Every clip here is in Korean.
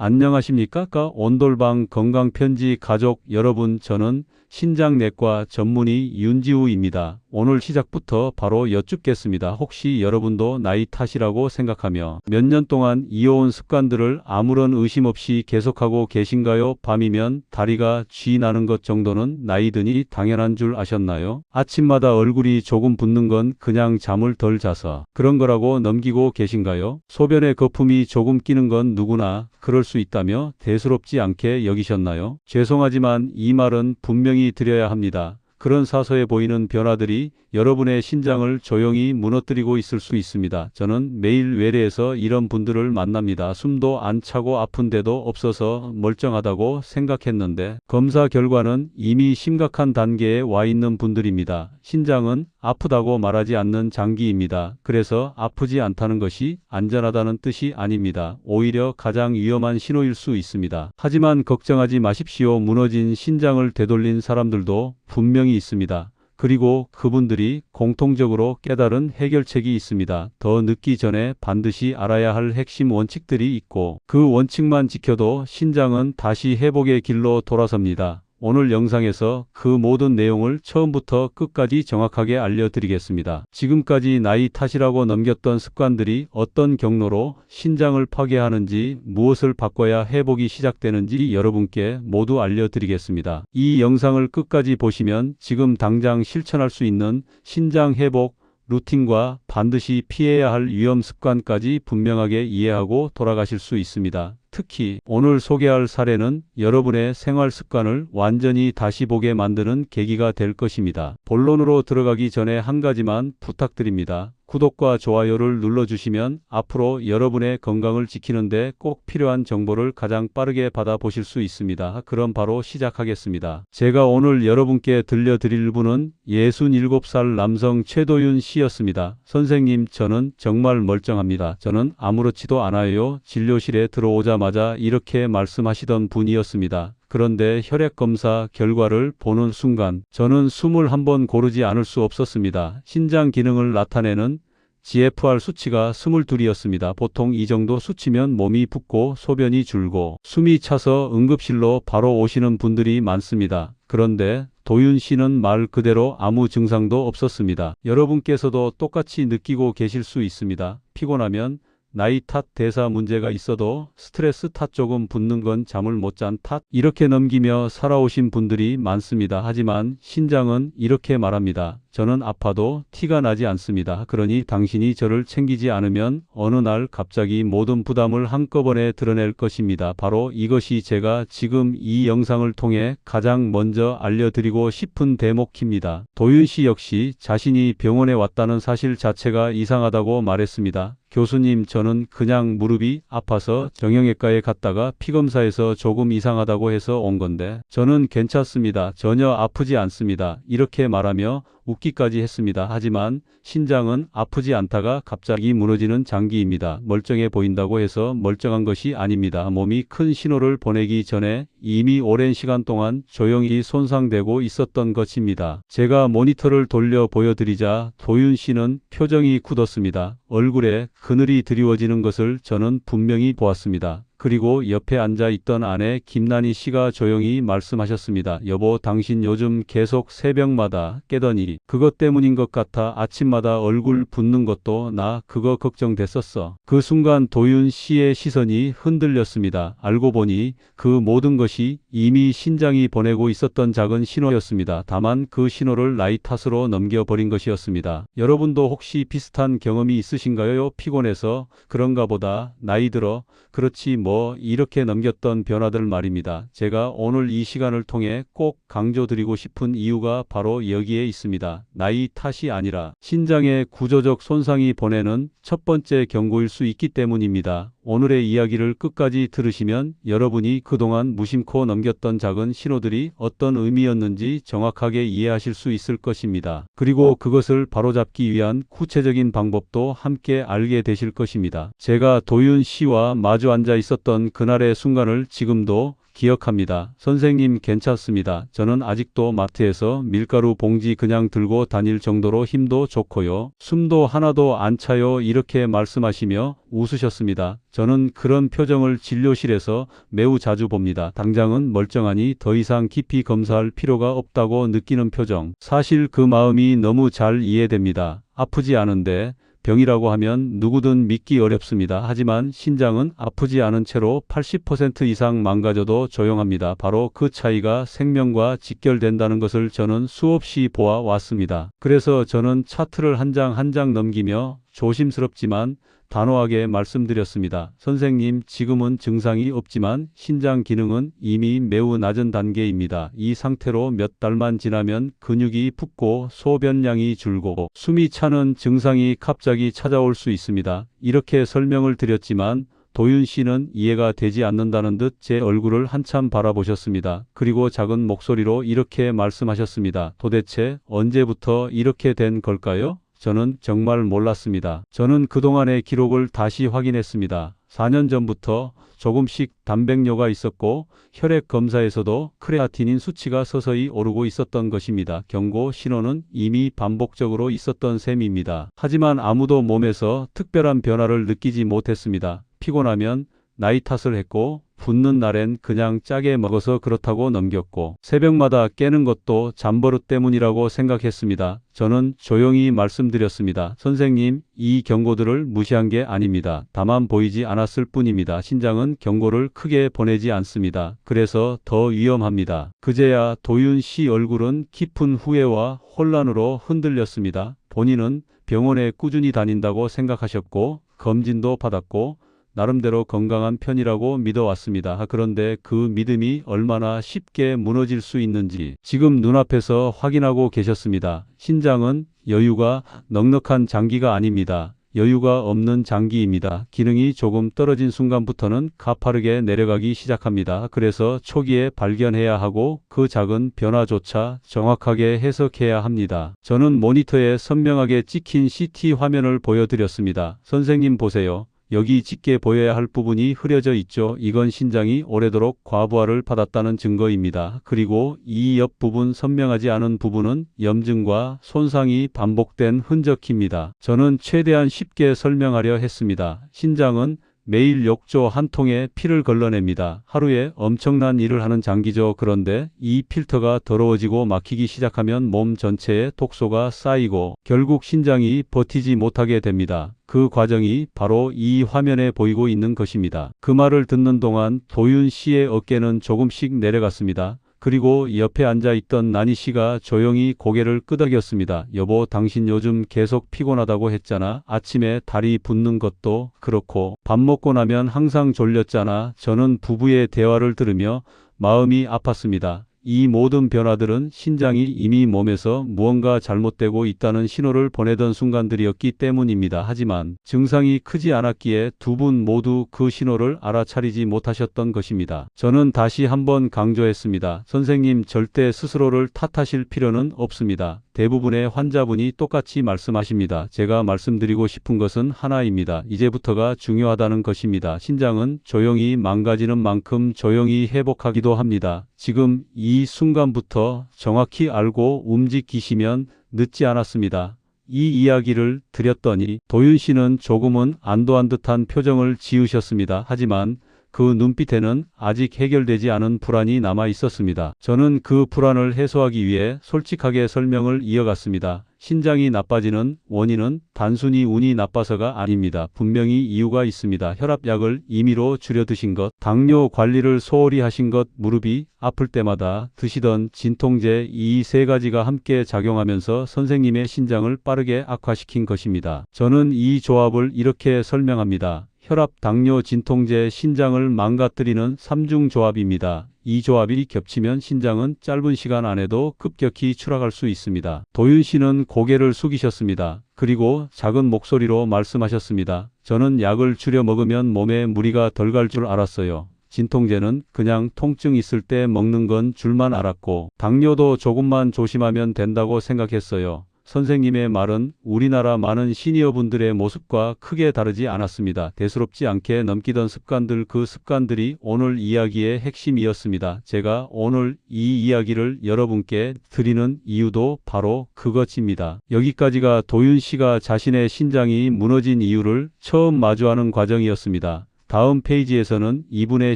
안녕하십니까? 온돌방 건강편지 가족 여러분, 저는 신장내과 전문의 윤지우입니다. 오늘 시작부터 바로 여쭙겠습니다. 혹시 여러분도 나이 탓이라고 생각하며 몇 년 동안 이어온 습관들을 아무런 의심 없이 계속하고 계신가요? 밤이면 다리가 쥐 나는 것 정도는 나이 드니 당연한 줄 아셨나요? 아침마다 얼굴이 조금 붓는 건 그냥 잠을 덜 자서 그런 거라고 넘기고 계신가요? 소변에 거품이 조금 끼는 건 누구나 그럴 수 있다며 대수롭지 않게 여기셨나요? 죄송하지만 이 말은 분명히 드려야 합니다. 그런 사소해 보이는 변화들이 여러분의 신장을 조용히 무너뜨리고 있을 수 있습니다. 저는 매일 외래에서 이런 분들을 만납니다. 숨도 안 차고 아픈 데도 없어서 멀쩡하다고 생각했는데 검사 결과는 이미 심각한 단계에 와 있는 분들입니다. 신장은 아프다고 말하지 않는 장기입니다. 그래서 아프지 않다는 것이 안전하다는 뜻이 아닙니다. 오히려 가장 위험한 신호일 수 있습니다. 하지만 걱정하지 마십시오. 무너진 신장을 되돌린 사람들도 분명히 있습니다. 그리고 그분들이 공통적으로 깨달은 해결책이 있습니다. 더 늦기 전에 반드시 알아야 할 핵심 원칙들이 있고 그 원칙만 지켜도 신장은 다시 회복의 길로 돌아섭니다. 오늘 영상에서 그 모든 내용을 처음부터 끝까지 정확하게 알려드리겠습니다. 지금까지 나이 탓이라고 넘겼던 습관들이 어떤 경로로 신장을 파괴하는지, 무엇을 바꿔야 회복이 시작되는지 여러분께 모두 알려드리겠습니다. 이 영상을 끝까지 보시면 지금 당장 실천할 수 있는 신장 회복 루틴과 반드시 피해야 할 위험 습관까지 분명하게 이해하고 돌아가실 수 있습니다. 특히 오늘 소개할 사례는 여러분의 생활 습관을 완전히 다시 보게 만드는 계기가 될 것입니다. 본론으로 들어가기 전에 한 가지만 부탁드립니다. 구독과 좋아요를 눌러주시면 앞으로 여러분의 건강을 지키는 데 꼭 필요한 정보를 가장 빠르게 받아보실 수 있습니다. 그럼 바로 시작하겠습니다. 제가 오늘 여러분께 들려드릴 분은 67살 남성 최도윤 씨였습니다. 선생님, 저는 정말 멀쩡합니다. 저는 아무렇지도 않아요. 진료실에 들어오자마자 이렇게 말씀하시던 분이었습니다. 그런데 혈액검사 결과를 보는 순간 저는 숨을 한번 고르지 않을 수 없었습니다. 신장 기능을 나타내는 GFR 수치가 22이었습니다. 보통 이 정도 수치면 몸이 붓고 소변이 줄고 숨이 차서 응급실로 바로 오시는 분들이 많습니다. 그런데 도윤 씨는 말 그대로 아무 증상도 없었습니다. 여러분께서도 똑같이 느끼고 계실 수 있습니다. 피곤하면 나이 탓, 대사 문제가 있어도 스트레스 탓, 조금 붓는 건 잠을 못 잔 탓, 이렇게 넘기며 살아오신 분들이 많습니다. 하지만 신장은 이렇게 말합니다. 저는 아파도 티가 나지 않습니다. 그러니 당신이 저를 챙기지 않으면 어느 날 갑자기 모든 부담을 한꺼번에 드러낼 것입니다. 바로 이것이 제가 지금 이 영상을 통해 가장 먼저 알려드리고 싶은 대목입니다. 도윤 씨 역시 자신이 병원에 왔다는 사실 자체가 이상하다고 말했습니다. 교수님, 저는 그냥 무릎이 아파서 정형외과에 갔다가 피검사에서 조금 이상하다고 해서 온 건데 저는 괜찮습니다. 전혀 아프지 않습니다. 이렇게 말하며 웃기까지 했습니다. 하지만 신장은 아프지 않다가 갑자기 무너지는 장기입니다. 멀쩡해 보인다고 해서 멀쩡한 것이 아닙니다. 몸이 큰 신호를 보내기 전에 이미 오랜 시간 동안 조용히 손상되고 있었던 것입니다. 제가 모니터를 돌려 보여드리자 도윤 씨는 표정이 굳었습니다. 얼굴에 그늘이 드리워지는 것을 저는 분명히 보았습니다. 그리고 옆에 앉아있던 아내 김난희 씨가 조용히 말씀하셨습니다. 여보, 당신 요즘 계속 새벽마다 깨더니 그것 때문인 것 같아. 아침마다 얼굴 붓는 것도 나 그거 걱정됐었어. 그 순간 도윤 씨의 시선이 흔들렸습니다. 알고 보니 그 모든 것이 이미 신장이 보내고 있었던 작은 신호였습니다. 다만 그 신호를 나이 탓으로 넘겨버린 것이었습니다. 여러분도 혹시 비슷한 경험이 있으신가요? 피곤해서 그런가 보다, 나이 들어 그렇지 뭐, 이렇게 넘겼던 변화들 말입니다. 제가 오늘 이 시간을 통해 꼭 강조드리고 싶은 이유가 바로 여기에 있습니다. 나이 탓이 아니라 신장의 구조적 손상이 보내는 첫 번째 경고일 수 있기 때문입니다. 오늘의 이야기를 끝까지 들으시면 여러분이 그동안 무심코 넘겼던 작은 신호들이 어떤 의미였는지 정확하게 이해하실 수 있을 것입니다. 그리고 그것을 바로잡기 위한 구체적인 방법도 함께 알게 되실 것입니다. 제가 도윤 씨와 마주 앉아 있었던 그날의 순간을 지금도 기억합니다. 선생님 괜찮습니다. 저는 아직도 마트에서 밀가루 봉지 그냥 들고 다닐 정도로 힘도 좋고요. 숨도 하나도 안 차요. 이렇게 말씀하시며 웃으셨습니다. 저는 그런 표정을 진료실에서 매우 자주 봅니다. 당장은 멀쩡하니 더 이상 깊이 검사할 필요가 없다고 느끼는 표정. 사실 그 마음이 너무 잘 이해됩니다. 아프지 않은데 병이라고 하면 누구든 믿기 어렵습니다. 하지만 신장은 아프지 않은 채로 80% 이상 망가져도 조용합니다. 바로 그 차이가 생명과 직결된다는 것을 저는 수없이 보아왔습니다. 그래서 저는 차트를 한 장 한 장 넘기며 조심스럽지만 단호하게 말씀드렸습니다. 선생님, 지금은 증상이 없지만 신장 기능은 이미 매우 낮은 단계입니다. 이 상태로 몇 달만 지나면 근육이 붓고 소변량이 줄고 숨이 차는 증상이 갑자기 찾아올 수 있습니다. 이렇게 설명을 드렸지만 도윤 씨는 이해가 되지 않는다는 듯 제 얼굴을 한참 바라보셨습니다. 그리고 작은 목소리로 이렇게 말씀하셨습니다. 도대체 언제부터 이렇게 된 걸까요? 저는 정말 몰랐습니다. 저는 그동안의 기록을 다시 확인했습니다. 4년 전부터 조금씩 단백뇨가 있었고 혈액 검사에서도 크레아티닌 수치가 서서히 오르고 있었던 것입니다. 경고 신호는 이미 반복적으로 있었던 셈입니다. 하지만 아무도 몸에서 특별한 변화를 느끼지 못했습니다. 피곤하면 나이 탓을 했고 붓는 날엔 그냥 짜게 먹어서 그렇다고 넘겼고 새벽마다 깨는 것도 잠버릇 때문이라고 생각했습니다. 저는 조용히 말씀드렸습니다. 선생님, 이 경고들을 무시한 게 아닙니다. 다만 보이지 않았을 뿐입니다. 신장은 경고를 크게 보내지 않습니다. 그래서 더 위험합니다. 그제야 도윤 씨 얼굴은 깊은 후회와 혼란으로 흔들렸습니다. 본인은 병원에 꾸준히 다닌다고 생각하셨고 검진도 받았고 나름대로 건강한 편이라고 믿어왔습니다. 그런데 그 믿음이 얼마나 쉽게 무너질 수 있는지 지금 눈앞에서 확인하고 계셨습니다. 신장은 여유가 넉넉한 장기가 아닙니다. 여유가 없는 장기입니다. 기능이 조금 떨어진 순간부터는 가파르게 내려가기 시작합니다. 그래서 초기에 발견해야 하고 그 작은 변화조차 정확하게 해석해야 합니다. 저는 모니터에 선명하게 찍힌 CT 화면을 보여드렸습니다. 선생님 보세요. 여기 짙게 보여야 할 부분이 흐려져 있죠. 이건 신장이 오래도록 과부하를 받았다는 증거입니다. 그리고 이 옆부분 선명하지 않은 부분은 염증과 손상이 반복된 흔적입니다. 저는 최대한 쉽게 설명하려 했습니다. 신장은 매일 욕조 한 통에 피를 걸러냅니다. 하루에 엄청난 일을 하는 장기죠. 그런데 이 필터가 더러워지고 막히기 시작하면 몸 전체에 독소가 쌓이고 결국 신장이 버티지 못하게 됩니다. 그 과정이 바로 이 화면에 보이고 있는 것입니다. 그 말을 듣는 동안 도윤 씨의 어깨는 조금씩 내려갔습니다. 그리고 옆에 앉아있던 나니 씨가 조용히 고개를 끄덕였습니다. 여보, 당신 요즘 계속 피곤하다고 했잖아. 아침에 다리 붓는 것도 그렇고 밥 먹고 나면 항상 졸렸잖아. 저는 부부의 대화를 들으며 마음이 아팠습니다. 이 모든 변화들은 신장이 이미 몸에서 무언가 잘못되고 있다는 신호를 보내던 순간들이었기 때문입니다. 하지만 증상이 크지 않았기에 두 분 모두 그 신호를 알아차리지 못하셨던 것입니다. 저는 다시 한번 강조했습니다. 선생님, 절대 스스로를 탓하실 필요는 없습니다. 대부분의 환자분이 똑같이 말씀하십니다. 제가 말씀드리고 싶은 것은 하나입니다. 이제부터가 중요하다는 것입니다. 신장은 조용히 망가지는 만큼 조용히 회복하기도 합니다. 지금 이 순간부터 정확히 알고 움직이시면 늦지 않았습니다. 이 이야기를 드렸더니 도윤 씨는 조금은 안도한 듯한 표정을 지으셨습니다. 하지만 그 눈빛에는 아직 해결되지 않은 불안이 남아 있었습니다. 저는 그 불안을 해소하기 위해 솔직하게 설명을 이어갔습니다. 신장이 나빠지는 원인은 단순히 운이 나빠서가 아닙니다. 분명히 이유가 있습니다. 혈압약을 임의로 줄여 드신 것, 당뇨 관리를 소홀히 하신 것, 무릎이 아플 때마다 드시던 진통제, 이 세 가지가 함께 작용하면서 선생님의 신장을 빠르게 악화시킨 것입니다. 저는 이 조합을 이렇게 설명합니다. 혈압, 당뇨, 진통제, 신장을 망가뜨리는 3중 조합입니다. 이 조합이 겹치면 신장은 짧은 시간 안에도 급격히 추락할 수 있습니다. 도윤 씨는 고개를 숙이셨습니다. 그리고 작은 목소리로 말씀하셨습니다. 저는 약을 줄여 먹으면 몸에 무리가 덜 갈 줄 알았어요. 진통제는 그냥 통증 있을 때 먹는 건 줄만 알았고 당뇨도 조금만 조심하면 된다고 생각했어요. 선생님의 말은 우리나라 많은 시니어분들의 모습과 크게 다르지 않았습니다. 대수롭지 않게 넘기던 습관들, 그 습관들이 오늘 이야기의 핵심이었습니다. 제가 오늘 이 이야기를 여러분께 드리는 이유도 바로 그것입니다. 여기까지가 도윤 씨가 자신의 신장이 무너진 이유를 처음 마주하는 과정이었습니다. 다음 페이지에서는 이분의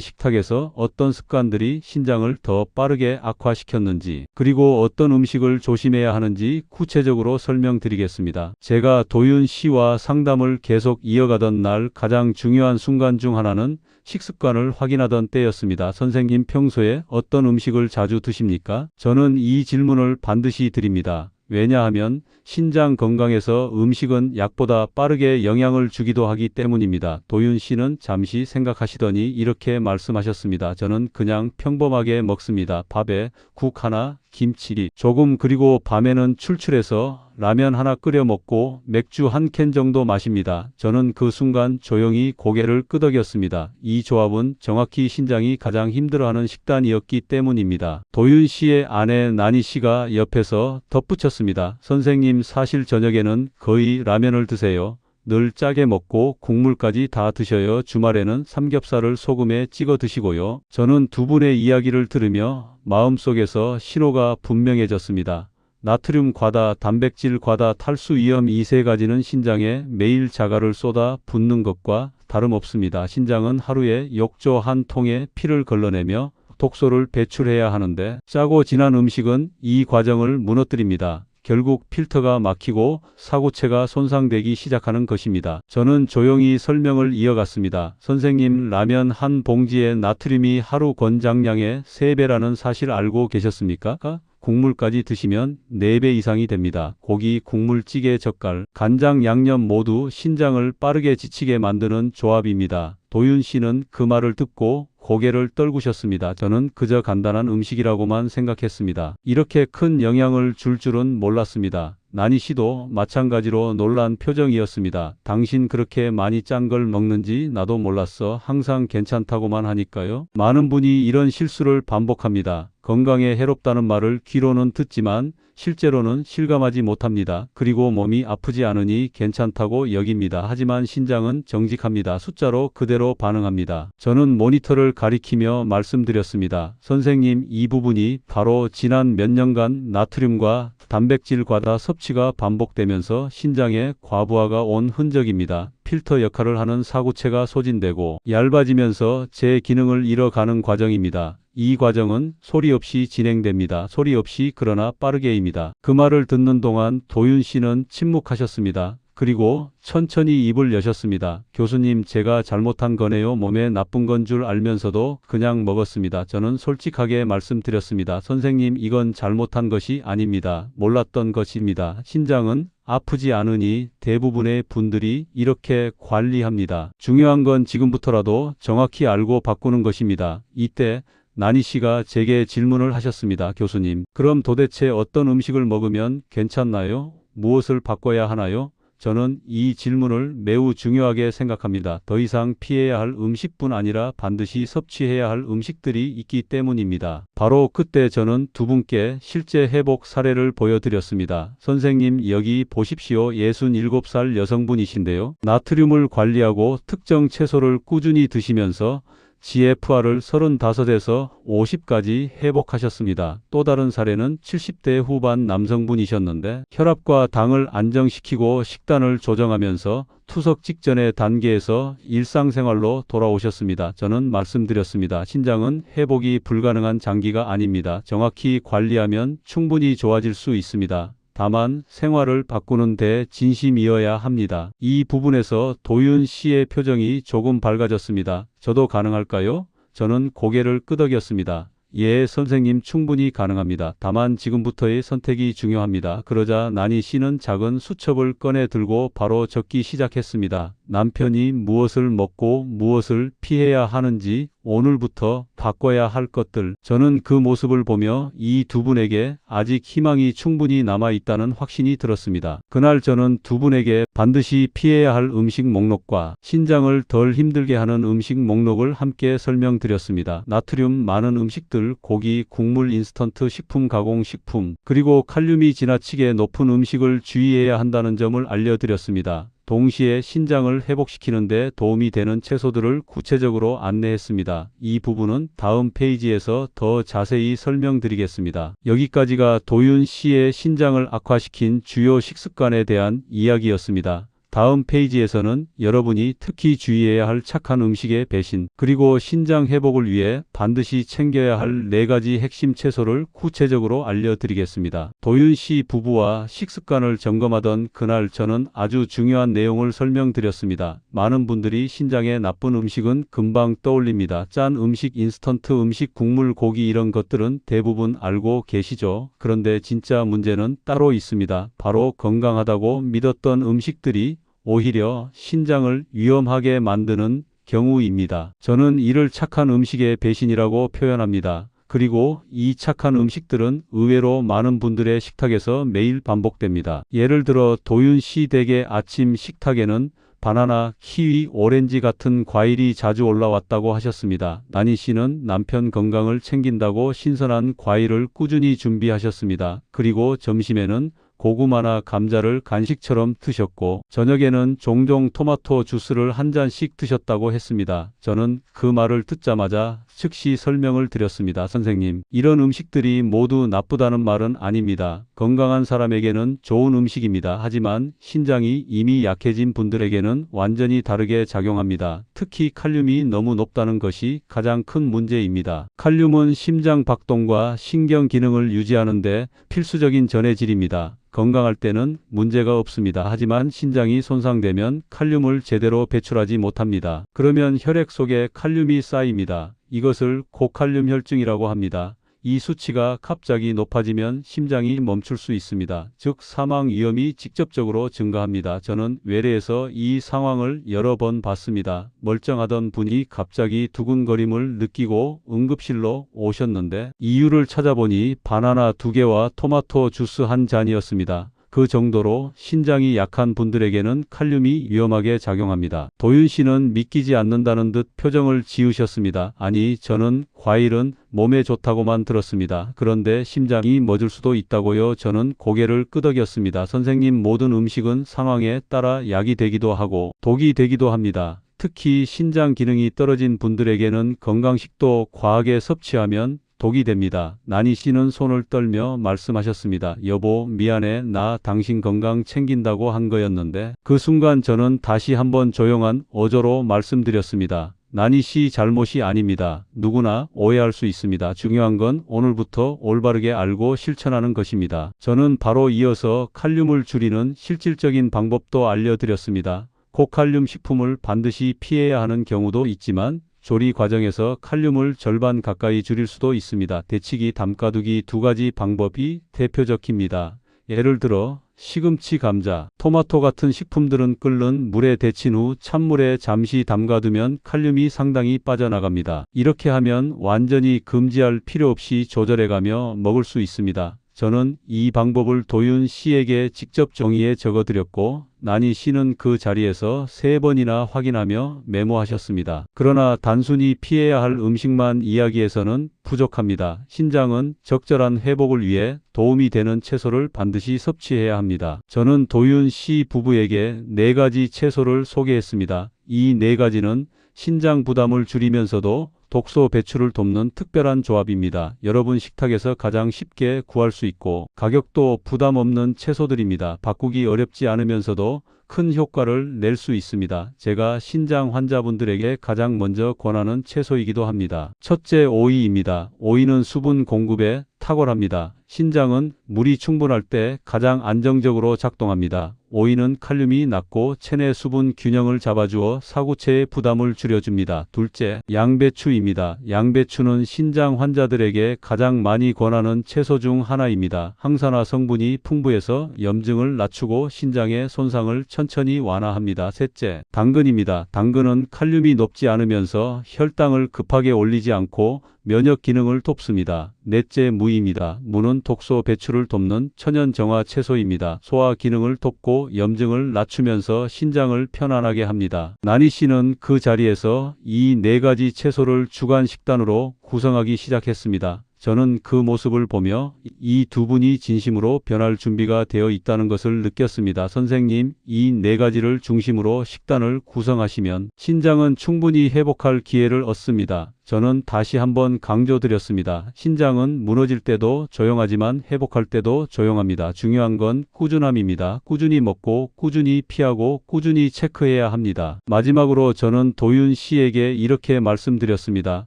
식탁에서 어떤 습관들이 신장을 더 빠르게 악화시켰는지, 그리고 어떤 음식을 조심해야 하는지 구체적으로 설명드리겠습니다. 제가 도윤 씨와 상담을 계속 이어가던 날 가장 중요한 순간 중 하나는 식습관을 확인하던 때였습니다. 선생님, 평소에 어떤 음식을 자주 드십니까? 저는 이 질문을 반드시 드립니다. 왜냐하면 신장 건강에서 음식은 약보다 빠르게 영향을 주기도 하기 때문입니다. 도윤 씨는 잠시 생각하시더니 이렇게 말씀하셨습니다. 저는 그냥 평범하게 먹습니다. 밥에 국 하나, 김치 조금, 그리고 밤에는 출출해서 라면 하나 끓여 먹고 맥주 한 캔 정도 마십니다. 저는 그 순간 조용히 고개를 끄덕였습니다. 이 조합은 정확히 신장이 가장 힘들어하는 식단이었기 때문입니다. 도윤 씨의 아내 나니 씨가 옆에서 덧붙였습니다. 선생님, 사실 저녁에는 거의 라면을 드세요. 늘 짜게 먹고 국물까지 다 드셔요. 주말에는 삼겹살을 소금에 찍어 드시고요. 저는 두 분의 이야기를 들으며 마음속에서 신호가 분명해졌습니다. 나트륨 과다, 단백질 과다, 탈수 위험, 이 세 가지는 신장에 매일 자갈을 쏟아 붓는 것과 다름없습니다. 신장은 하루에 욕조 한 통에 피를 걸러내며 독소를 배출해야 하는데 짜고 진한 음식은 이 과정을 무너뜨립니다. 결국 필터가 막히고 사구체가 손상되기 시작하는 것입니다. 저는 조용히 설명을 이어갔습니다. 선생님, 라면 한 봉지의 나트륨이 하루 권장량의 3배라는 사실 알고 계셨습니까? 국물까지 드시면 4배 이상이 됩니다. 고기, 국물, 찌개, 젓갈, 간장, 양념 모두 신장을 빠르게 지치게 만드는 조합입니다. 도윤 씨는 그 말을 듣고 고개를 떨구셨습니다. 저는 그저 간단한 음식이라고만 생각했습니다. 이렇게 큰 영향을 줄 줄은 몰랐습니다. 나니 씨도 마찬가지로 놀란 표정이었습니다. 당신 그렇게 많이 짠 걸 먹는지 나도 몰랐어. 항상 괜찮다고만 하니까요. 많은 분이 이런 실수를 반복합니다. 건강에 해롭다는 말을 귀로는 듣지만 실제로는 실감하지 못합니다. 그리고 몸이 아프지 않으니 괜찮다고 여깁니다. 하지만 신장은 정직합니다. 숫자로 그대로 반응합니다. 저는 모니터를 가리키며 말씀드렸습니다. 선생님, 이 부분이 바로 지난 몇 년간 나트륨과 단백질 과다 섭취가 반복되면서 신장에 과부하가 온 흔적입니다. 필터 역할을 하는 사구체가 소진되고 얇아지면서 제 기능을 잃어가는 과정입니다. 이 과정은 소리 없이 진행됩니다. 소리 없이, 그러나 빠르게입니다. 그 말을 듣는 동안 도윤 씨는 침묵하셨습니다. 그리고 천천히 입을 여셨습니다. 교수님, 제가 잘못한 거네요. 몸에 나쁜 건 줄 알면서도 그냥 먹었습니다. 저는 솔직하게 말씀드렸습니다. 선생님, 이건 잘못한 것이 아닙니다. 몰랐던 것입니다. 신장은 아프지 않으니 대부분의 분들이 이렇게 관리합니다. 중요한 건 지금부터라도 정확히 알고 바꾸는 것입니다. 이때 나니 씨가 제게 질문을 하셨습니다. 교수님, 그럼 도대체 어떤 음식을 먹으면 괜찮나요? 무엇을 바꿔야 하나요? 저는 이 질문을 매우 중요하게 생각합니다. 더 이상 피해야 할 음식뿐 아니라 반드시 섭취해야 할 음식들이 있기 때문입니다. 바로 그때 저는 두 분께 실제 회복 사례를 보여드렸습니다. 선생님, 여기 보십시오. 67살 여성분이신데요. 나트륨을 관리하고 특정 채소를 꾸준히 드시면서 GFR을 35에서 50까지 회복하셨습니다. 또 다른 사례는 70대 후반 남성분이셨는데 혈압과 당을 안정시키고 식단을 조정하면서 투석 직전의 단계에서 일상생활로 돌아오셨습니다. 저는 말씀드렸습니다. 신장은 회복이 불가능한 장기가 아닙니다. 정확히 관리하면 충분히 좋아질 수 있습니다. 다만 생활을 바꾸는 데 진심이어야 합니다. 이 부분에서 도윤 씨의 표정이 조금 밝아졌습니다. 저도 가능할까요? 저는 고개를 끄덕였습니다. 예, 선생님, 충분히 가능합니다. 다만 지금부터의 선택이 중요합니다. 그러자 나니 씨는 작은 수첩을 꺼내 들고 바로 적기 시작했습니다. 남편이 무엇을 먹고 무엇을 피해야 하는지, 오늘부터 바꿔야 할 것들. 저는 그 모습을 보며 이 두 분에게 아직 희망이 충분히 남아 있다는 확신이 들었습니다. 그날 저는 두 분에게 반드시 피해야 할 음식 목록과 신장을 덜 힘들게 하는 음식 목록을 함께 설명드렸습니다. 나트륨 많은 음식들, 고기, 국물, 인스턴트 식품, 가공식품, 그리고 칼륨이 지나치게 높은 음식을 주의해야 한다는 점을 알려드렸습니다. 동시에 신장을 회복시키는 데 도움이 되는 채소들을 구체적으로 안내했습니다. 이 부분은 다음 페이지에서 더 자세히 설명드리겠습니다. 여기까지가 도윤 씨의 신장을 악화시킨 주요 식습관에 대한 이야기였습니다. 다음 페이지에서는 여러분이 특히 주의해야 할 착한 음식의 배신, 그리고 신장 회복을 위해 반드시 챙겨야 할 4가지 핵심 채소를 구체적으로 알려드리겠습니다. 도윤 씨 부부와 식습관을 점검하던 그날 저는 아주 중요한 내용을 설명드렸습니다. 많은 분들이 신장에 나쁜 음식은 금방 떠올립니다. 짠 음식, 인스턴트 음식, 국물, 고기 이런 것들은 대부분 알고 계시죠? 그런데 진짜 문제는 따로 있습니다. 바로 건강하다고 믿었던 음식들이 오히려 신장을 위험하게 만드는 경우입니다. 저는 이를 착한 음식의 배신이라고 표현합니다. 그리고 이 착한 음식들은 의외로 많은 분들의 식탁에서 매일 반복됩니다. 예를 들어 도윤 씨 댁의 아침 식탁에는 바나나, 키위, 오렌지 같은 과일이 자주 올라왔다고 하셨습니다. 나니 씨는 남편 건강을 챙긴다고 신선한 과일을 꾸준히 준비하셨습니다. 그리고 점심에는 고구마나 감자를 간식처럼 드셨고 저녁에는 종종 토마토 주스를 한 잔씩 드셨다고 했습니다. 저는 그 말을 듣자마자 즉시 설명을 드렸습니다. 선생님, 이런 음식들이 모두 나쁘다는 말은 아닙니다. 건강한 사람에게는 좋은 음식입니다. 하지만 신장이 이미 약해진 분들에게는 완전히 다르게 작용합니다. 특히 칼륨이 너무 높다는 것이 가장 큰 문제입니다. 칼륨은 심장 박동과 신경 기능을 유지하는 데 필수적인 전해질입니다. 건강할 때는 문제가 없습니다. 하지만 신장이 손상되면 칼륨을 제대로 배출하지 못합니다. 그러면 혈액 속에 칼륨이 쌓입니다. 이것을 고칼륨 혈증이라고 합니다. 이 수치가 갑자기 높아지면 심장이 멈출 수 있습니다. 즉 사망 위험이 직접적으로 증가합니다. 저는 외래에서 이 상황을 여러 번 봤습니다. 멀쩡하던 분이 갑자기 두근거림을 느끼고 응급실로 오셨는데 이유를 찾아보니 바나나 2개와 토마토 주스 한 잔이었습니다. 그 정도로 신장이 약한 분들에게는 칼륨이 위험하게 작용합니다. 도윤 씨는 믿기지 않는다는 듯 표정을 지으셨습니다. 아니, 저는 과일은 몸에 좋다고만 들었습니다. 그런데 심장이 멎을 수도 있다고요? 저는 고개를 끄덕였습니다. 선생님, 모든 음식은 상황에 따라 약이 되기도 하고 독이 되기도 합니다. 특히 신장 기능이 떨어진 분들에게는 건강식도 과하게 섭취하면 독이 됩니다. 나니 씨는 손을 떨며 말씀하셨습니다. 여보, 미안해. 나 당신 건강 챙긴다고 한 거였는데. 그 순간 저는 다시 한번 조용한 어조로 말씀드렸습니다. 나니 씨 잘못이 아닙니다. 누구나 오해할 수 있습니다. 중요한 건 오늘부터 올바르게 알고 실천하는 것입니다. 저는 바로 이어서 칼륨을 줄이는 실질적인 방법도 알려드렸습니다. 고칼륨 식품을 반드시 피해야 하는 경우도 있지만 조리 과정에서 칼륨을 절반 가까이 줄일 수도 있습니다. 데치기, 담가두기 2가지 방법이 대표적입니다. 예를 들어 시금치, 감자, 토마토 같은 식품들은 끓는 물에 데친 후 찬물에 잠시 담가두면 칼륨이 상당히 빠져나갑니다. 이렇게 하면 완전히 금지할 필요 없이 조절해가며 먹을 수 있습니다. 저는 이 방법을 도윤 씨에게 직접 종이에 적어드렸고 나니 씨는 그 자리에서 3번이나 확인하며 메모하셨습니다. 그러나 단순히 피해야 할 음식만 이야기해서는 부족합니다. 신장은 적절한 회복을 위해 도움이 되는 채소를 반드시 섭취해야 합니다. 저는 도윤 씨 부부에게 4가지 채소를 소개했습니다. 이 4가지는 신장 부담을 줄이면서도 독소 배출을 돕는 특별한 조합입니다. 여러분 식탁에서 가장 쉽게 구할 수 있고 가격도 부담 없는 채소들입니다. 바꾸기 어렵지 않으면서도 큰 효과를 낼 수 있습니다. 제가 신장 환자분들에게 가장 먼저 권하는 채소이기도 합니다. 첫째, 오이입니다. 오이는 수분 공급에 탁월합니다. 신장은 물이 충분할 때 가장 안정적으로 작동합니다. 오이는 칼륨이 낮고 체내 수분 균형을 잡아주어 사구체의 부담을 줄여줍니다. 둘째, 양배추입니다. 양배추는 신장 환자들에게 가장 많이 권하는 채소 중 하나입니다. 항산화 성분이 풍부해서 염증을 낮추고 신장의 손상을 천천히 완화합니다. 셋째, 당근입니다. 당근은 칼륨이 높지 않으면서 혈당을 급하게 올리지 않고 면역 기능을 돕습니다. 넷째, 무입니다. 무는 독소 배출을 돕는 천연 정화 채소입니다. 소화 기능을 돕고 염증을 낮추면서 신장을 편안하게 합니다. 나니 씨는 그 자리에서 이 네 가지 채소를 주간 식단으로 구성하기 시작했습니다. 저는 그 모습을 보며 이 두 분이 진심으로 변할 준비가 되어 있다는 것을 느꼈습니다. 선생님, 이 네 가지를 중심으로 식단을 구성하시면 신장은 충분히 회복할 기회를 얻습니다. 저는 다시 한번 강조드렸습니다. 신장은 무너질 때도 조용하지만 회복할 때도 조용합니다. 중요한 건 꾸준함입니다. 꾸준히 먹고 꾸준히 피하고 꾸준히 체크해야 합니다. 마지막으로 저는 도윤 씨에게 이렇게 말씀드렸습니다.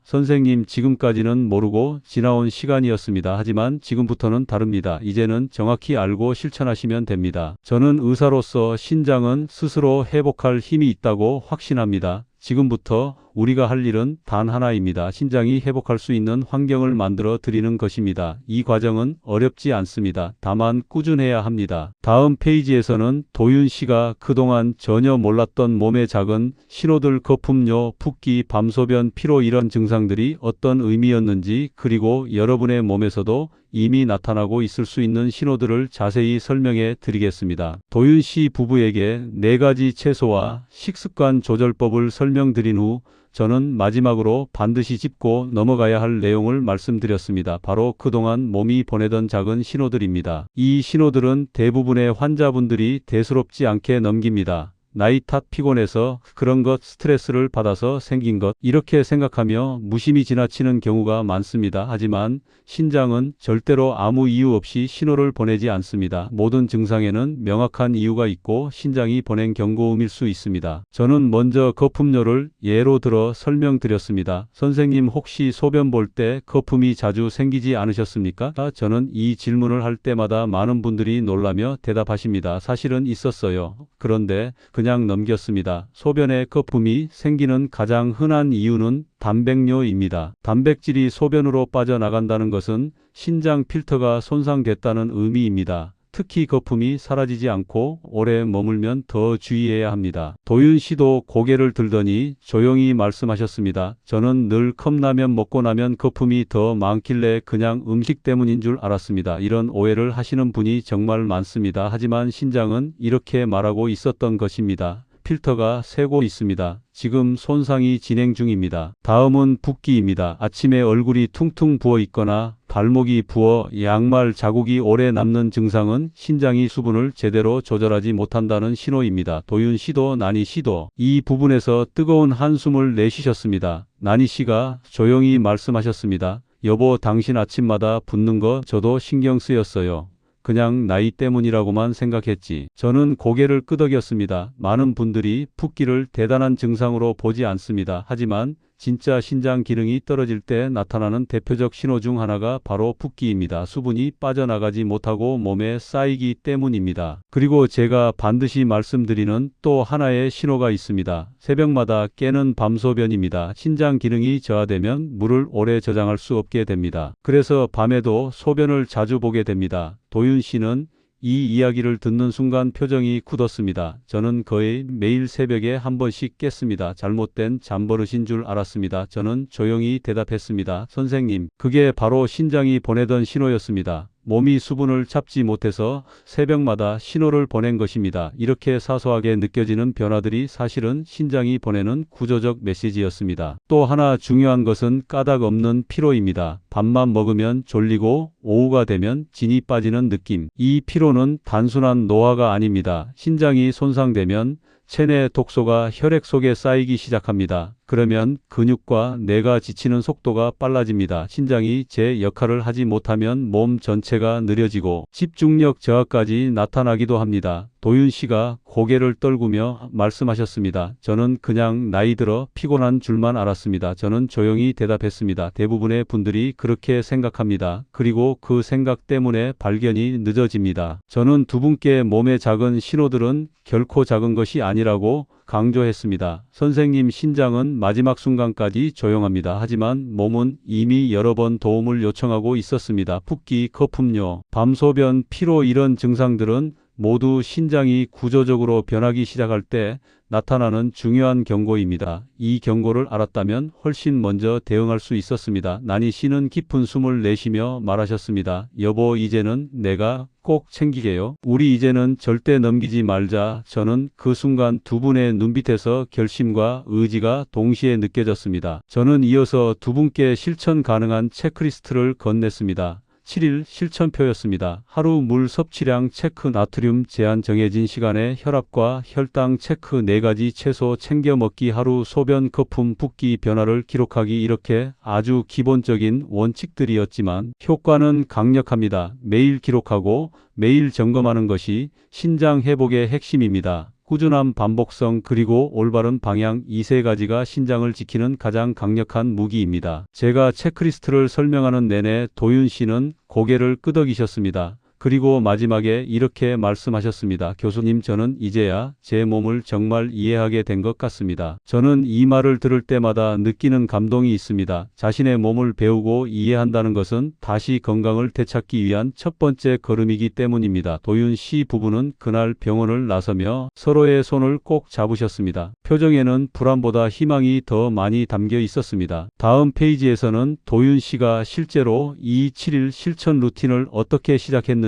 선생님, 지금까지는 모르고 지나온 시간이었습니다. 하지만 지금부터는 다릅니다. 이제는 정확히 알고 실천하시면 됩니다. 저는 의사로서 신장은 스스로 회복할 힘이 있다고 확신합니다. 지금부터 우리가 할 일은 단 하나입니다. 신장이 회복할 수 있는 환경을 만들어 드리는 것입니다. 이 과정은 어렵지 않습니다. 다만 꾸준해야 합니다. 다음 페이지에서는 도윤 씨가 그동안 전혀 몰랐던 몸의 작은 신호들, 거품료, 붓기, 밤소변, 피로, 이런 증상들이 어떤 의미였는지, 그리고 여러분의 몸에서도 이미 나타나고 있을 수 있는 신호들을 자세히 설명해 드리겠습니다. 도윤 씨 부부에게 네 가지 채소와 식습관 조절법을 설명드린 후 저는 마지막으로 반드시 짚고 넘어가야 할 내용을 말씀드렸습니다. 바로 그동안 몸이 보내던 작은 신호들입니다. 이 신호들은 대부분의 환자분들이 대수롭지 않게 넘깁니다. 나이 탓, 피곤해서, 그런 것, 스트레스를 받아서 생긴 것, 이렇게 생각하며 무심히 지나치는 경우가 많습니다. 하지만 신장은 절대로 아무 이유 없이 신호를 보내지 않습니다. 모든 증상에는 명확한 이유가 있고 신장이 보낸 경고음일 수 있습니다. 저는 먼저 거품료를 예로 들어 설명드렸습니다. 선생님, 혹시 소변 볼 때 거품이 자주 생기지 않으셨습니까? 저는 이 질문을 할 때마다 많은 분들이 놀라며 대답하십니다. 사실은 있었어요. 그런데 그냥 넘겼습니다. 소변에 거품이 생기는 가장 흔한 이유는 단백뇨입니다. 단백질이 소변으로 빠져나간다는 것은 신장 필터가 손상됐다는 의미입니다. 특히 거품이 사라지지 않고 오래 머물면 더 주의해야 합니다. 도윤 씨도 고개를 들더니 조용히 말씀하셨습니다. 저는 늘 컵라면 먹고 나면 거품이 더 많길래 그냥 음식 때문인 줄 알았습니다. 이런 오해를 하시는 분이 정말 많습니다. 하지만 신장은 이렇게 말하고 있었던 것입니다. 필터가 새고 있습니다. 지금 손상이 진행 중입니다. 다음은 붓기입니다. 아침에 얼굴이 퉁퉁 부어 있거나 발목이 부어 양말 자국이 오래 남는 증상은 신장이 수분을 제대로 조절하지 못한다는 신호입니다. 도윤 씨도 나니 씨도 이 부분에서 뜨거운 한숨을 내쉬셨습니다. 나니 씨가 조용히 말씀하셨습니다. 여보, 당신 아침마다 붓는 거 저도 신경 쓰였어요. 그냥 나이 때문이라고만 생각했지. 저는 고개를 끄덕였습니다. 많은 분들이 붓기를 대단한 증상으로 보지 않습니다. 하지만 진짜 신장 기능이 떨어질 때 나타나는 대표적 신호 중 하나가 바로 붓기입니다. 수분이 빠져나가지 못하고 몸에 쌓이기 때문입니다. 그리고 제가 반드시 말씀드리는 또 하나의 신호가 있습니다. 새벽마다 깨는 밤소변입니다. 신장 기능이 저하되면 물을 오래 저장할 수 없게 됩니다. 그래서 밤에도 소변을 자주 보게 됩니다. 도윤 씨는 이 이야기를 듣는 순간 표정이 굳었습니다. 저는 거의 매일 새벽에 한 번씩 깼습니다. 잘못된 잠버릇인 줄 알았습니다. 저는 조용히 대답했습니다. 선생님, 그게 바로 신장이 보내던 신호였습니다. 몸이 수분을 잡지 못해서 새벽마다 신호를 보낸 것입니다. 이렇게 사소하게 느껴지는 변화들이 사실은 신장이 보내는 구조적 메시지였습니다. 또 하나 중요한 것은 까닭 없는 피로입니다. 밥만 먹으면 졸리고 오후가 되면 진이 빠지는 느낌. 이 피로는 단순한 노화가 아닙니다. 신장이 손상되면 체내 독소가 혈액 속에 쌓이기 시작합니다. 그러면 근육과 뇌가 지치는 속도가 빨라집니다. 신장이 제 역할을 하지 못하면 몸 전체가 느려지고 집중력 저하까지 나타나기도 합니다. 도윤 씨가 고개를 떨구며 말씀하셨습니다. 저는 그냥 나이 들어 피곤한 줄만 알았습니다. 저는 조용히 대답했습니다. 대부분의 분들이 그렇게 생각합니다. 그리고 그 생각 때문에 발견이 늦어집니다. 저는 두 분께 몸의 작은 신호들은 결코 작은 것이 아니라고 강조했습니다. 선생님, 신장은 마지막 순간까지 조용합니다. 하지만 몸은 이미 여러 번 도움을 요청하고 있었습니다. 붓기, 거품료, 밤소변, 피로 이런 증상들은 모두 신장이 구조적으로 변하기 시작할 때 나타나는 중요한 경고입니다. 이 경고를 알았다면 훨씬 먼저 대응할 수 있었습니다. 나니 씨는 깊은 숨을 내쉬며 말하셨습니다. 여보, 이제는 내가 꼭 챙기게요. 우리 이제는 절대 넘기지 말자. 저는 그 순간 두 분의 눈빛에서 결심과 의지가 동시에 느껴졌습니다. 저는 이어서 두 분께 실천 가능한 체크리스트를 건넸습니다. 7일 실천표였습니다. 하루 물 섭취량 체크, 나트륨 제한, 정해진 시간에 혈압과 혈당 체크, 4가지 채소 챙겨 먹기, 하루 소변, 거품, 붓기 변화를 기록하기. 이렇게 아주 기본적인 원칙들이었지만 효과는 강력합니다. 매일 기록하고 매일 점검하는 것이 신장 회복의 핵심입니다. 꾸준함, 반복성, 그리고 올바른 방향, 이 세 가지가 신장을 지키는 가장 강력한 무기입니다. 제가 체크리스트를 설명하는 내내 도윤 씨는 고개를 끄덕이셨습니다. 그리고 마지막에 이렇게 말씀하셨습니다. 교수님, 저는 이제야 제 몸을 정말 이해하게 된 것 같습니다. 저는 이 말을 들을 때마다 느끼는 감동이 있습니다. 자신의 몸을 배우고 이해한다는 것은 다시 건강을 되찾기 위한 첫 번째 걸음이기 때문입니다. 도윤 씨 부부는 그날 병원을 나서며 서로의 손을 꼭 잡으셨습니다. 표정에는 불안보다 희망이 더 많이 담겨 있었습니다. 다음 페이지에서는 도윤 씨가 실제로 이 7일 실천 루틴을 어떻게 시작했는지,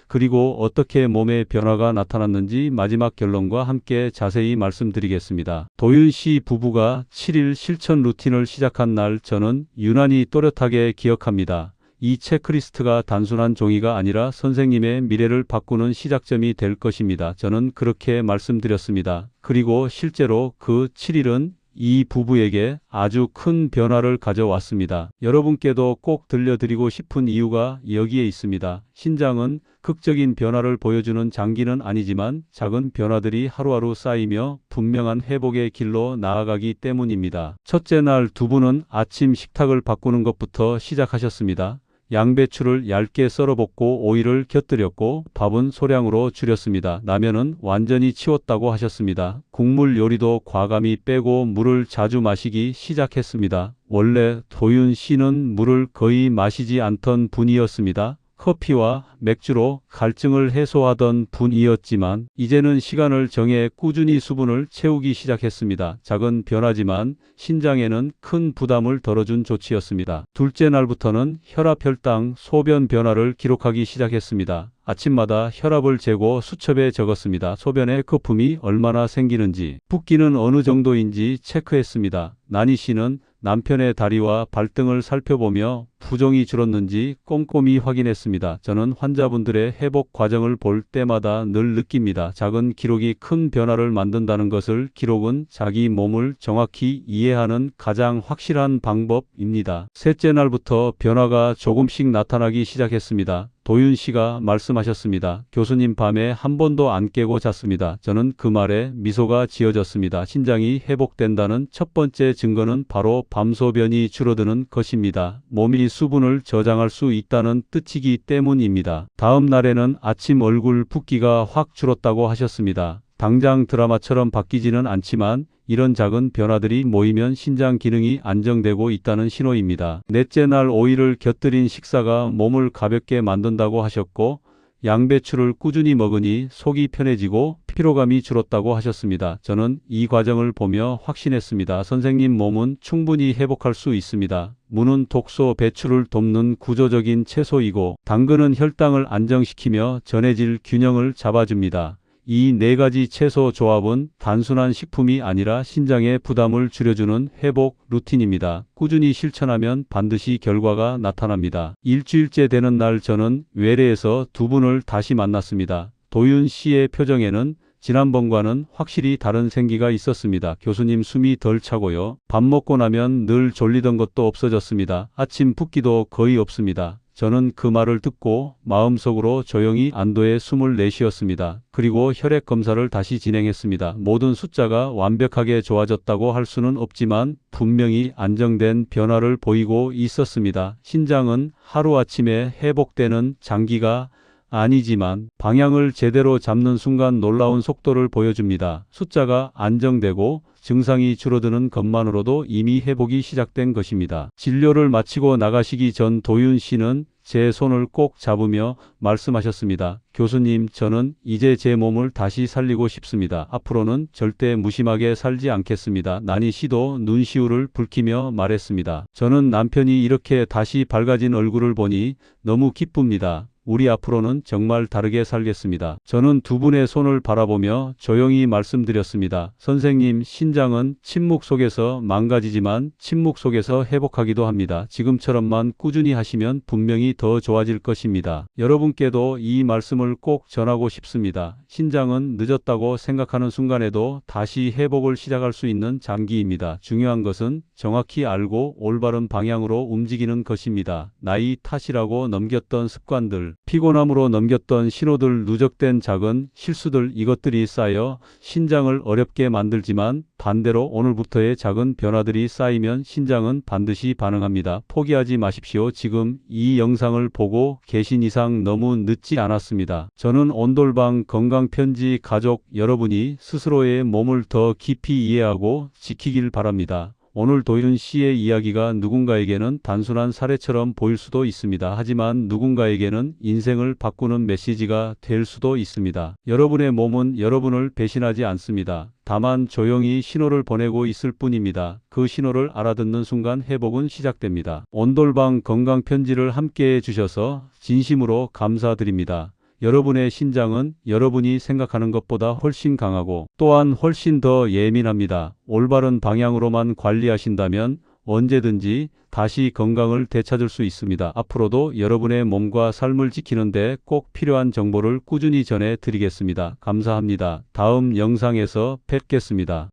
그리고 어떻게 몸의 변화가 나타났는지 마지막 결론과 함께 자세히 말씀드리겠습니다. 도윤 씨 부부가 7일 실천 루틴을 시작한 날, 저는 유난히 또렷하게 기억합니다. 이 체크리스트가 단순한 종이가 아니라 선생님의 미래를 바꾸는 시작점이 될 것입니다. 저는 그렇게 말씀드렸습니다. 그리고 실제로 그 7일은 이 부부에게 아주 큰 변화를 가져왔습니다. 여러분께도 꼭 들려드리고 싶은 이유가 여기에 있습니다. 신장은 극적인 변화를 보여주는 장기는 아니지만 작은 변화들이 하루하루 쌓이며 분명한 회복의 길로 나아가기 때문입니다. 첫째 날 두 분은 아침 식탁을 바꾸는 것부터 시작하셨습니다. 양배추를 얇게 썰어 볶고 오이를 곁들였고 밥은 소량으로 줄였습니다. 라면은 완전히 치웠다고 하셨습니다. 국물 요리도 과감히 빼고 물을 자주 마시기 시작했습니다. 원래 도윤 씨는 물을 거의 마시지 않던 분이었습니다. 커피와 맥주로 갈증을 해소하던 분이었지만 이제는 시간을 정해 꾸준히 수분을 채우기 시작했습니다. 작은 변화지만 신장에는 큰 부담을 덜어준 조치였습니다. 둘째 날부터는 혈압, 혈당, 소변 변화를 기록하기 시작했습니다. 아침마다 혈압을 재고 수첩에 적었습니다. 소변에 거품이 얼마나 생기는지, 붓기는 어느 정도인지 체크했습니다. 나니 씨는 남편의 다리와 발등을 살펴보며 부종이 줄었는지 꼼꼼히 확인했습니다. 저는 환자분들의 회복 과정을 볼 때마다 늘 느낍니다. 작은 기록이 큰 변화를 만든다는 것을. 기록은 자기 몸을 정확히 이해하는 가장 확실한 방법입니다. 셋째 날부터 변화가 조금씩 나타나기 시작했습니다. 도윤 씨가 말씀하셨습니다. 교수님, 밤에 한 번도 안 깨고 잤습니다. 저는 그 말에 미소가 지어졌습니다. 신장이 회복된다는 첫 번째 증거는 바로 밤소변이 줄어드는 것입니다. 몸이 수분을 저장할 수 있다는 뜻이기 때문입니다. 다음 날에는 아침 얼굴 붓기가 확 줄었다고 하셨습니다. 당장 드라마처럼 바뀌지는 않지만 이런 작은 변화들이 모이면 신장 기능이 안정되고 있다는 신호입니다. 넷째 날 오이를 곁들인 식사가 몸을 가볍게 만든다고 하셨고, 양배추를 꾸준히 먹으니 속이 편해지고 피로감이 줄었다고 하셨습니다. 저는 이 과정을 보며 확신했습니다. 선생님, 몸은 충분히 회복할 수 있습니다. 무는 독소 배출을 돕는 구조적인 채소이고, 당근은 혈당을 안정시키며 전해질 균형을 잡아줍니다. 이 4가지 채소 조합은 단순한 식품이 아니라 신장의 부담을 줄여주는 회복 루틴입니다. 꾸준히 실천하면 반드시 결과가 나타납니다. 일주일째 되는 날, 저는 외래에서 두 분을 다시 만났습니다. 도윤 씨의 표정에는 지난번과는 확실히 다른 생기가 있었습니다. 교수님 숨이 덜 차고요. 밥 먹고 나면 늘 졸리던 것도 없어졌습니다. 아침 붓기도 거의 없습니다. 저는 그 말을 듣고 마음속으로 조용히 안도의 숨을 내쉬었습니다. 그리고 혈액 검사를 다시 진행했습니다. 모든 숫자가 완벽하게 좋아졌다고 할 수는 없지만 분명히 안정된 변화를 보이고 있었습니다. 신장은 하루아침에 회복되는 장기가 아니지만 방향을 제대로 잡는 순간 놀라운 속도를 보여줍니다. 숫자가 안정되고 증상이 줄어드는 것만으로도 이미 회복이 시작된 것입니다. 진료를 마치고 나가시기 전 도윤 씨는 제 손을 꼭 잡으며 말씀하셨습니다. 교수님, 저는 이제 제 몸을 다시 살리고 싶습니다. 앞으로는 절대 무심하게 살지 않겠습니다. 난희 씨도 눈시울을 붉히며 말했습니다. 저는 남편이 이렇게 다시 밝아진 얼굴을 보니 너무 기쁩니다. 우리 앞으로는 정말 다르게 살겠습니다. 저는 두 분의 손을 바라보며 조용히 말씀드렸습니다. 선생님, 신장은 침묵 속에서 망가지지만 침묵 속에서 회복하기도 합니다. 지금처럼만 꾸준히 하시면 분명히 더 좋아질 것입니다. 여러분께도 이 말씀을 꼭 전하고 싶습니다. 신장은 늦었다고 생각하는 순간에도 다시 회복을 시작할 수 있는 장기입니다. 중요한 것은 정확히 알고 올바른 방향으로 움직이는 것입니다. 나이 탓이라고 넘겼던 습관들, 피곤함으로 넘겼던 신호들, 누적된 작은 실수들, 이것들이 쌓여 신장을 어렵게 만들지만 반대로 오늘부터의 작은 변화들이 쌓이면 신장은 반드시 반응합니다. 포기하지 마십시오. 지금 이 영상을 보고 계신 이상 너무 늦지 않았습니다. 저는 온돌방 건강편지 가족 여러분이 스스로의 몸을 더 깊이 이해하고 지키길 바랍니다. 오늘 도윤 씨의 이야기가 누군가에게는 단순한 사례처럼 보일 수도 있습니다. 하지만 누군가에게는 인생을 바꾸는 메시지가 될 수도 있습니다. 여러분의 몸은 여러분을 배신하지 않습니다. 다만 조용히 신호를 보내고 있을 뿐입니다. 그 신호를 알아듣는 순간 회복은 시작됩니다. 온돌방 건강편지를 함께해 주셔서 진심으로 감사드립니다. 여러분의 신장은 여러분이 생각하는 것보다 훨씬 강하고 또한 훨씬 더 예민합니다. 올바른 방향으로만 관리하신다면 언제든지 다시 건강을 되찾을 수 있습니다. 앞으로도 여러분의 몸과 삶을 지키는 데 꼭 필요한 정보를 꾸준히 전해 드리겠습니다. 감사합니다. 다음 영상에서 뵙겠습니다.